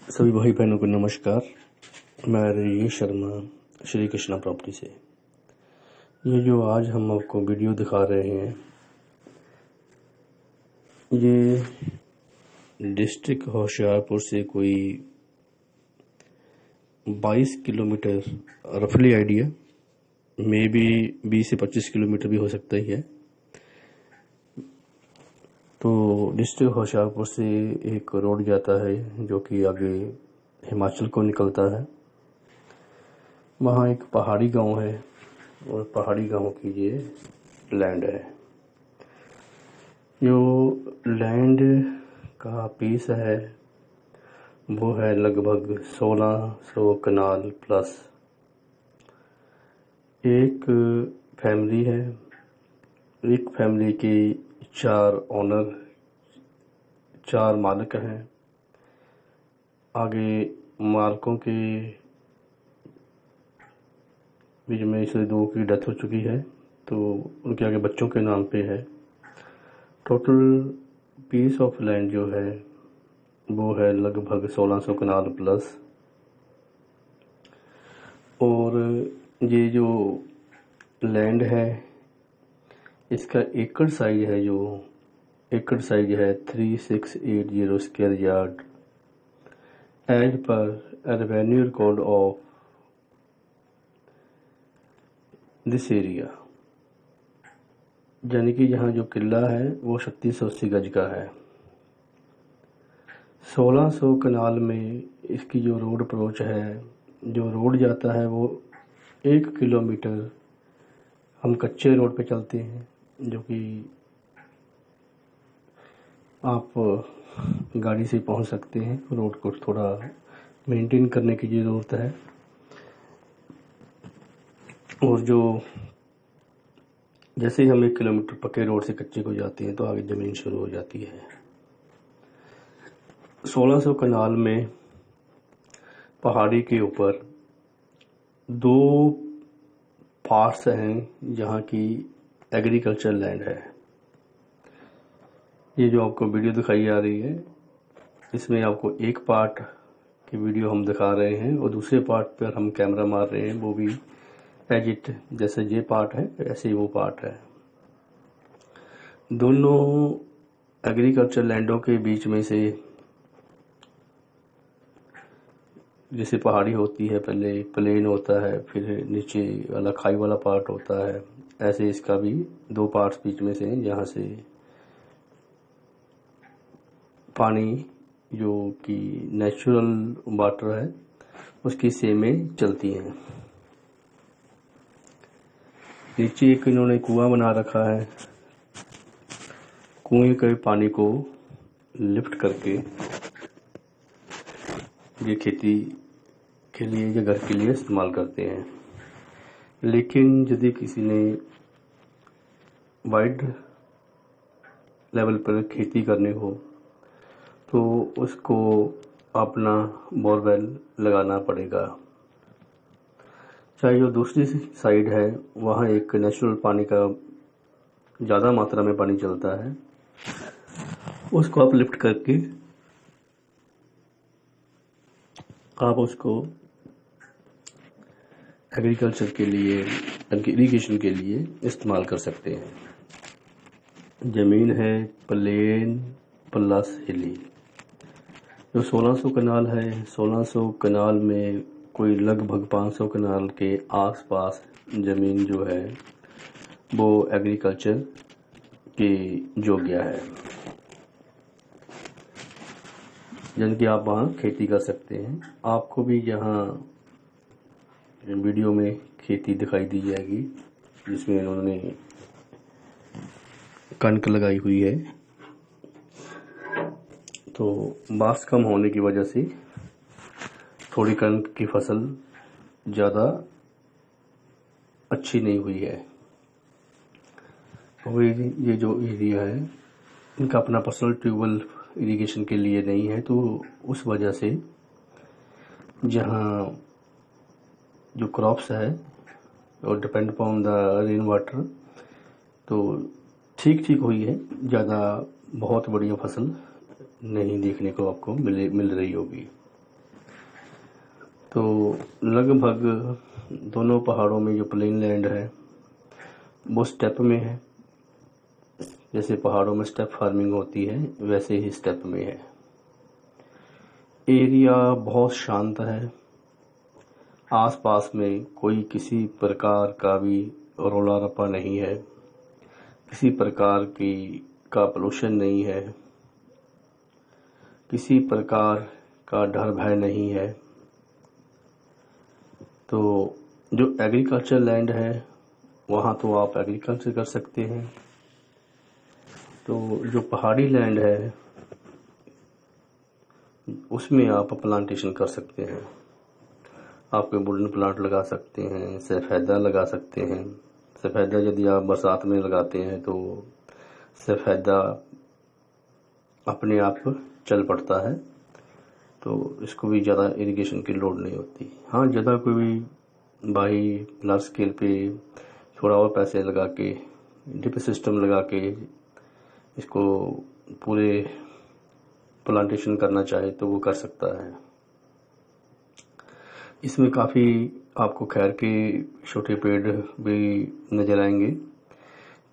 सभी भाई बहनों को नमस्कार। मैं राजेश शर्मा श्री कृष्णा प्रॉपर्टी से। ये जो आज हम आपको वीडियो दिखा रहे हैं, ये डिस्ट्रिक्ट होशियारपुर से कोई 22 किलोमीटर रफली आइडिया, मे बी 20 से 25 किलोमीटर भी हो सकता ही है। तो डिस्ट्रिक्ट होशियारपुर से एक रोड जाता है जो कि आगे हिमाचल को निकलता है। वहाँ एक पहाड़ी गांव है और पहाड़ी गांव की ये लैंड है। जो लैंड का पीस है वो है लगभग 1600 कनाल प्लस। एक फैमिली है, एक फैमिली के 4 ओनर, 4 मालिक हैं। आगे मालिकों के बीच में से 2 की डेथ हो चुकी है, तो उनके आगे बच्चों के नाम पे है। टोटल पीस ऑफ लैंड जो है वो है लगभग 1600 कनाल प्लस। और ये जो लैंड है इसका एकड़ साइज है, जो एकड़ साइज है 3680 square yard as per revenue record of this area. यानी कि यहाँ जो किला है वो 3680 गज का है। 1600 कनाल में इसकी जो रोड अप्रोच है, जो रोड जाता है वो 1 किलोमीटर हम कच्चे रोड पे चलते हैं, जो कि आप गाड़ी से पहुंच सकते हैं। रोड को थोड़ा मेंटेन करने की ज़रूरत है। और जो जैसे ही हम 1 किलोमीटर पक्के रोड से कच्चे को जाते हैं तो आगे ज़मीन शुरू हो जाती है। 1600 कनाल में पहाड़ी के ऊपर 2 पार्ट्स हैं जहाँ की एग्रीकल्चर लैंड है। ये जो आपको वीडियो दिखाई जा रही है, इसमें आपको एक पार्ट की वीडियो हम दिखा रहे हैं और दूसरे पार्ट पर हम कैमरा मार रहे हैं। वो भी एज इट जैसे ये पार्ट है ऐसे ही वो पार्ट है। दोनों एग्रीकल्चर लैंडों के बीच में से जैसे पहाड़ी होती है, पहले प्लेन होता है, फिर नीचे वाला खाई वाला पार्ट होता है, ऐसे इसका भी 2 पार्ट्स बीच में से हैं जहाँ से पानी जो कि नेचुरल वाटर है उसकी सेमें चलती हैं। नीचे एक इन्होंने कुआं बना रखा है। कुएं के पानी को लिफ्ट करके ये खेती के लिए या घर के लिए इस्तेमाल करते हैं। लेकिन यदि किसी ने वाइड लेवल पर खेती करने हो तो उसको अपना बोरवेल लगाना पड़ेगा। चाहे जो दूसरी साइड है वहाँ एक नेचुरल पानी का ज़्यादा मात्रा में पानी चलता है, उसको आप लिफ्ट करके आप उसको एग्रीकल्चर के लिए, इरिगेशन के लिए इस्तेमाल कर सकते हैं। ज़मीन है प्लेन प्लस हिली। जो 1600 कनाल है, 1600 कनाल में कोई लगभग 500 कनाल के आसपास ज़मीन जो है वो एग्रीकल्चर के योग्य है, यानी कि आप वहाँ खेती कर सकते हैं। आपको भी यहाँ वीडियो में खेती दिखाई दी जाएगी जिसमें इन्होंने कणक लगाई हुई है। तो बारिश कम होने की वजह से थोड़ी कणक की फसल ज़्यादा अच्छी नहीं हुई है। और ये जो एरिया है इनका अपना पर्सनल ट्यूबवेल इरिगेशन के लिए नहीं है, तो उस वजह से जहाँ जो क्रॉप्स है और depend upon the rain water, तो ठीक ठीक हुई है। ज़्यादा बहुत बढ़िया फसल नहीं देखने को आपको मिल रही होगी। तो लगभग दोनों पहाड़ों में जो प्लेन लैंड है वो स्टेप में है। जैसे पहाड़ों में स्टेप फार्मिंग होती है वैसे ही स्टेप में है। एरिया बहुत शांत है, आसपास में कोई किसी प्रकार का भी रौला रप्पा नहीं है, किसी प्रकार का पोल्यूशन नहीं है, किसी प्रकार का डर भय नहीं है। तो जो एग्रीकल्चर लैंड है वहाँ तो आप एग्रीकल्चर कर सकते हैं। तो जो पहाड़ी लैंड है उसमें आप प्लांटेशन कर सकते हैं। आप कोई वुडन प्लांट लगा सकते हैं, सफ़ेदा लगा सकते हैं। सफ़ेदा यदि आप बरसात में लगाते हैं तो सफ़ेदा अपने आप चल पड़ता है, तो इसको भी ज़्यादा इरिगेशन की लोड नहीं होती। हाँ, ज़्यादा कोई भी भाई लार्ज स्केल पे थोड़ा और पैसे लगा के ड्रिप सिस्टम लगा के इसको पूरे प्लांटेशन करना चाहे तो वो कर सकता है। इसमें काफ़ी आपको खैर के छोटे पेड़ भी नज़र आएंगे।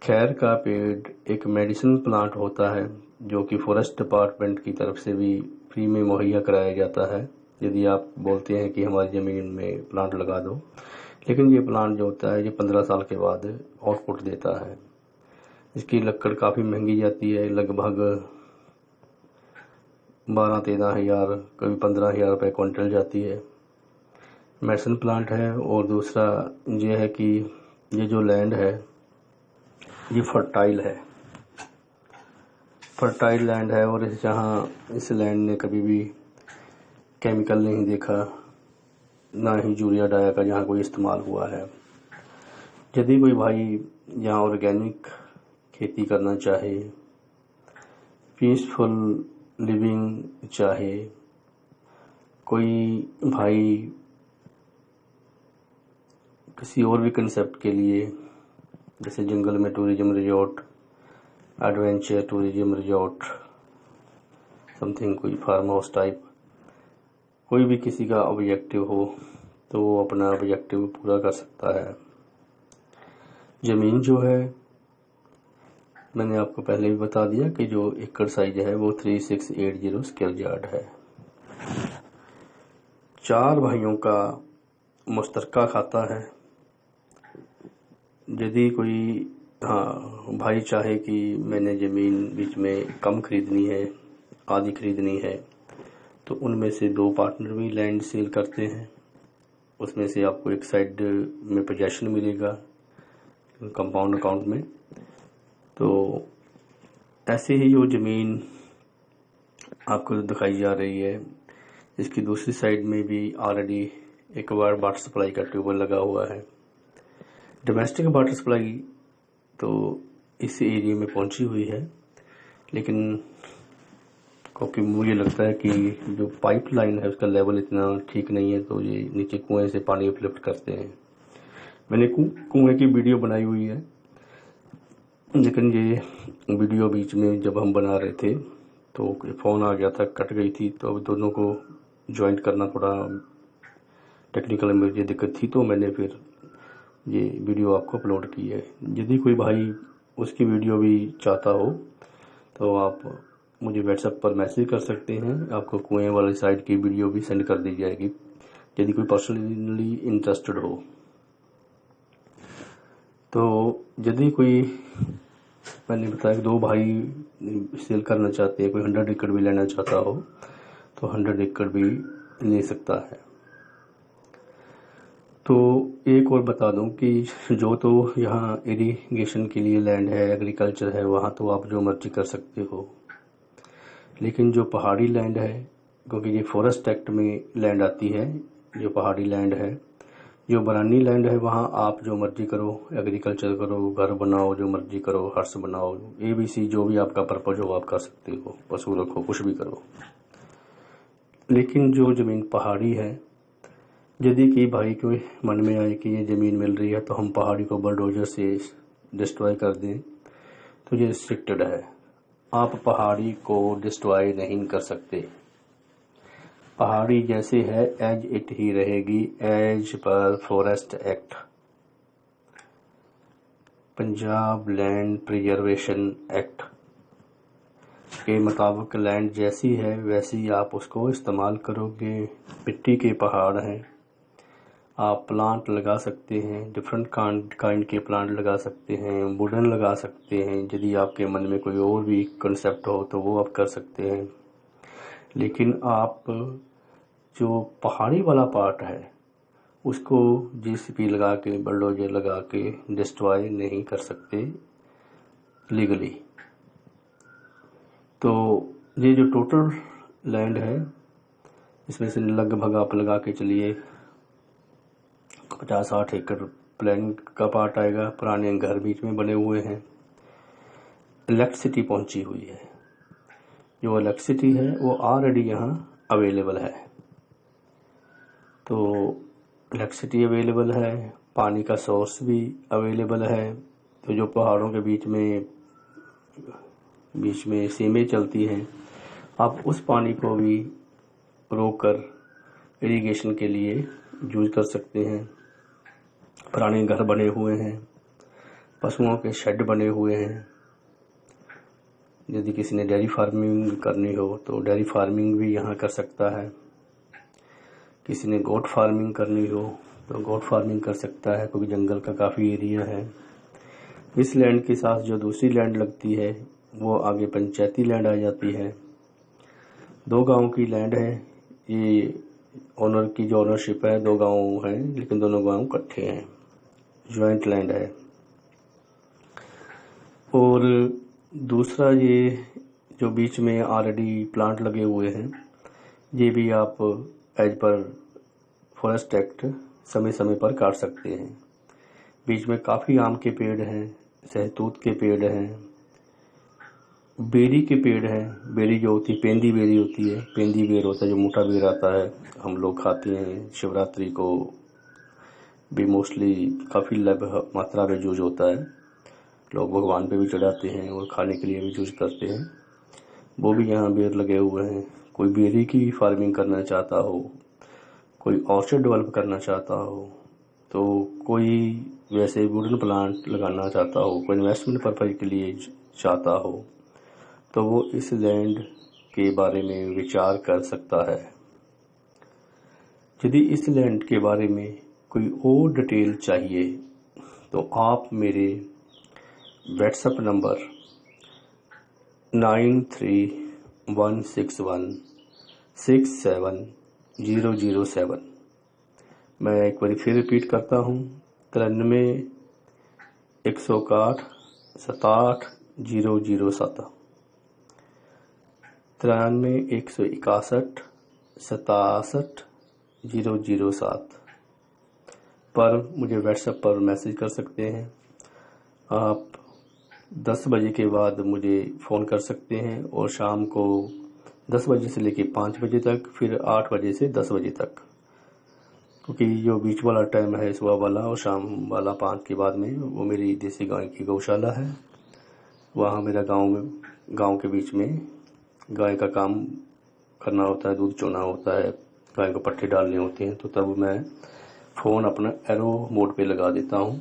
खैर का पेड़ एक मेडिसिन प्लांट होता है जो कि फॉरेस्ट डिपार्टमेंट की तरफ से भी फ्री में मुहैया कराया जाता है यदि आप बोलते हैं कि हमारी ज़मीन में प्लांट लगा दो। लेकिन ये प्लांट जो होता है ये 15 साल के बाद आउटपुट देता है। इसकी लकड़ काफ़ी महंगी जाती है, लगभग 12-13 हज़ार, कभी 15,000 रुपये क्विंटल जाती है। मेडिसिन प्लांट है। और दूसरा ये है कि ये जो लैंड है ये फर्टाइल है, फर्टाइल लैंड है। और जहाँ इस लैंड ने कभी भी केमिकल नहीं देखा, ना ही यूरिया डाया का जहाँ कोई इस्तेमाल हुआ है। यदि कोई भाई यहाँ ऑर्गेनिक खेती करना चाहे, पीसफुल लिविंग चाहे, कोई भाई किसी और भी कंसेप्ट के लिए जैसे जंगल में tourism resort, adventure tourism resort, something कोई फार्म हाउस टाइप, कोई भी किसी का ऑब्जेक्टिव हो तो वो अपना ऑब्जेक्टिव पूरा कर सकता है। ज़मीन जो है मैंने आपको पहले भी बता दिया कि जो एकड़ साइज है वो 3680 स्क्वायर यार्ड है। 4 भाइयों का मुश्तरका खाता है। यदि कोई भाई चाहे कि मैंने ज़मीन बीच में कम खरीदनी है, आधी खरीदनी है, तो उनमें से 2 पार्टनर भी लैंड सेल करते हैं। उसमें से आपको एक साइड में पोजेशन मिलेगा कंपाउंड अकाउंट में। तो ऐसे ही जो ज़मीन आपको दिखाई जा रही है इसकी दूसरी साइड में भी ऑलरेडी एक बार वाटर सप्लाई का ट्यूबवेल लगा हुआ है। डोमेस्टिक वाटर सप्लाई तो इस एरिया में पहुंची हुई है, लेकिन क्योंकि मुझे लगता है कि जो पाइपलाइन है उसका लेवल इतना ठीक नहीं है तो ये नीचे कुएं से पानी अपलिफ्ट करते हैं। मैंने कुएं की वीडियो बनाई हुई है, लेकिन ये वीडियो बीच में जब हम बना रहे थे तो फ़ोन आ गया था, कट गई थी। तो अब दोनों को ज्वाइंट करना थोड़ा टेक्निकल मुझे दिक्कत थी, तो मैंने फिर ये वीडियो आपको अपलोड की है। यदि कोई भाई उसकी वीडियो भी चाहता हो तो आप मुझे व्हाट्सएप पर मैसेज कर सकते हैं, आपको कुएं वाली साइड की वीडियो भी सेंड कर दी जाएगी यदि कोई पर्सनली इंटरेस्टेड हो। तो यदि कोई, मैंने बताया 2 भाई सेल करना चाहते हैं, कोई 100 एकड़ भी लेना चाहता हो तो 100 एकड़ भी ले सकता है। तो एक और बता दूं कि जो तो यहाँ इरिगेशन के लिए लैंड है, एग्रीकल्चर है, वहाँ तो आप जो मर्जी कर सकते हो। लेकिन जो पहाड़ी लैंड है, क्योंकि ये फॉरेस्ट एक्ट में लैंड आती है, जो पहाड़ी लैंड है, जो बरानी लैंड है, वहाँ आप जो मर्जी करो, एग्रीकल्चर करो, घर बनाओ, जो मर्जी करो, हर्ष बनाओ, ABC जो भी आपका पर्पज हो आप कर सकते हो, पशु रखो, कुछ भी करो। लेकिन जो ज़मीन पहाड़ी है, यदि कि भाई के मन में आए कि ये ज़मीन मिल रही है तो हम पहाड़ी को बुलडोजर से डिस्ट्रॉय कर दें, तो ये रिस्ट्रिक्टेड है। आप पहाड़ी को डिस्ट्रॉय नहीं कर सकते। पहाड़ी जैसे है एज इट ही रहेगी, as per forest act, Punjab land preservation act के मुताबिक लैंड जैसी है वैसी आप उसको इस्तेमाल करोगे। मिट्टी के पहाड़ हैं, आप प्लांट लगा सकते हैं, डिफरेंट काइंड के प्लांट लगा सकते हैं, वुडन लगा सकते हैं। यदि आपके मन में कोई और भी कंसेप्ट हो तो वो आप कर सकते हैं, लेकिन आप जो पहाड़ी वाला पार्ट है उसको जेसीबी लगा के, बुलडोजर लगा के डिस्ट्रॉय नहीं कर सकते लीगली। तो ये जो टोटल लैंड है इसमें से लगभग आप लगा के चलिए 50-60 एकड़ प्लान का पार्ट आएगा। पुराने घर बीच में बने हुए हैं, इलेक्ट्रिसिटी पहुंची हुई है। जो इलेक्ट्रिसिटी है वो ऑलरेडी यहाँ अवेलेबल है, तो इलेक्ट्रिसिटी अवेलेबल है, पानी का सोर्स भी अवेलेबल है। तो जो पहाड़ों के बीच में सीमें चलती हैं, आप उस पानी को भी रोककर इरिगेशन के लिए यूज कर सकते हैं। पुराने घर बने हुए हैं, पशुओं के शेड बने हुए हैं। यदि किसी ने डेयरी फार्मिंग करनी हो तो डेयरी फार्मिंग भी यहाँ कर सकता है। किसी ने गोट फार्मिंग करनी हो तो गोट फार्मिंग कर सकता है, क्योंकि जंगल का काफ़ी एरिया है। इस लैंड के साथ जो दूसरी लैंड लगती है वो आगे पंचायती लैंड आ जाती है। 2 गांव की लैंड है, ये ओनर की जो ओनरशिप है 2 गांव हैं, लेकिन दोनों गांव इकट्ठे हैं, ज्वाइंट लैंड है। और दूसरा ये जो बीच में ऑलरेडी प्लांट लगे हुए हैं, ये भी आप एज पर फॉरेस्ट एक्ट समय समय पर काट सकते हैं। बीच में काफ़ी आम के पेड़ हैं, सहतूत के पेड़ हैं, बेरी के पेड़ हैं। बेरी जो होती है पेंदी बेरी होती है, पेंदी बेर होता है जो मोटा बेर आता है, हम लोग खाते हैं। शिवरात्रि को भी मोस्टली काफ़ी मात्रा में यूज होता है, लोग भगवान पे भी चढ़ाते हैं और खाने के लिए भी यूज करते हैं। वो भी यहाँ बेर लगे हुए हैं। कोई बेरी की फार्मिंग करना चाहता हो, कोई ऑर्चर्ड डेवलप करना चाहता हो, तो कोई वैसे वुडन प्लांट लगाना चाहता हो, कोई इन्वेस्टमेंट पर्पज के लिए चाहता हो, तो वो इस लैंड के बारे में विचार कर सकता है। यदि इस लैंड के बारे में कोई और डिटेल चाहिए तो आप मेरे व्हाट्सएप नंबर 9316167007, मैं एक बार फिर रिपीट करता हूँ, 93-161-67-007, 93-161-67-007 पर मुझे व्हाट्सएप पर मैसेज कर सकते हैं। आप 10 बजे के बाद मुझे फ़ोन कर सकते हैं, और शाम को 10 बजे से लेकर 5 बजे तक, फिर 8 बजे से 10 बजे तक, क्योंकि जो बीच वाला टाइम है सुबह वाला और शाम वाला 5 के बाद में, वो मेरी देसी गाय की गौशाला है। वहाँ मेरा गांव के बीच में गाय का काम करना होता है, दूध चोना होता है, गाय को पट्टे डालने होते हैं। तो तब मैं फ़ोन अपना एरो मोड पे लगा देता हूँ,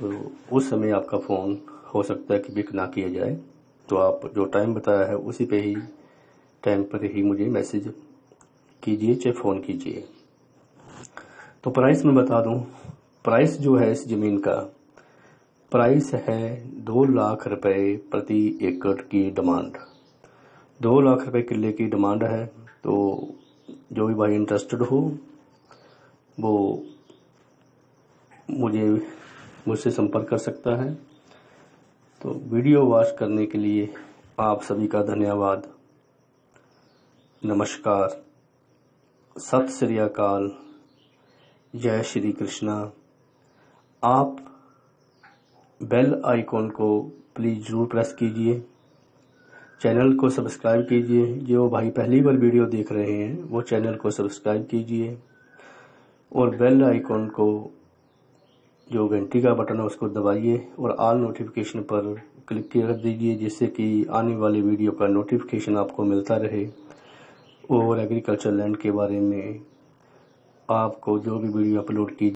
तो उस समय आपका फ़ोन हो सकता है कि पिक ना किया जाए। तो आप जो टाइम बताया है उसी पे ही टाइम पर ही मुझे मैसेज कीजिए, चाहे फ़ोन कीजिए। तो प्राइस मैं बता दूं, प्राइस जो है इस ज़मीन का प्राइस है 2 लाख रुपए प्रति एकड़ की डिमांड, 2 लाख रुपए किले की डिमांड है। तो जो भी भाई इंटरेस्टेड हो वो मुझसे संपर्क कर सकता है। तो वीडियो वॉच करने के लिए आप सभी का धन्यवाद। नमस्कार, सत श्री अकाल, जय श्री कृष्णा। आप बेल आइकॉन को प्लीज़ ज़रूर प्रेस कीजिए, चैनल को सब्सक्राइब कीजिए। जो भाई पहली बार वीडियो देख रहे हैं वो चैनल को सब्सक्राइब कीजिए, और बेल आइकॉन को जो घंटी का बटन है उसको दबाइए और ऑल नोटिफिकेशन पर क्लिक कर दीजिए, जिससे कि आने वाली वीडियो का नोटिफिकेशन आपको मिलता रहे। और एग्रीकल्चर लैंड के बारे में आपको जो भी वीडियो अपलोड की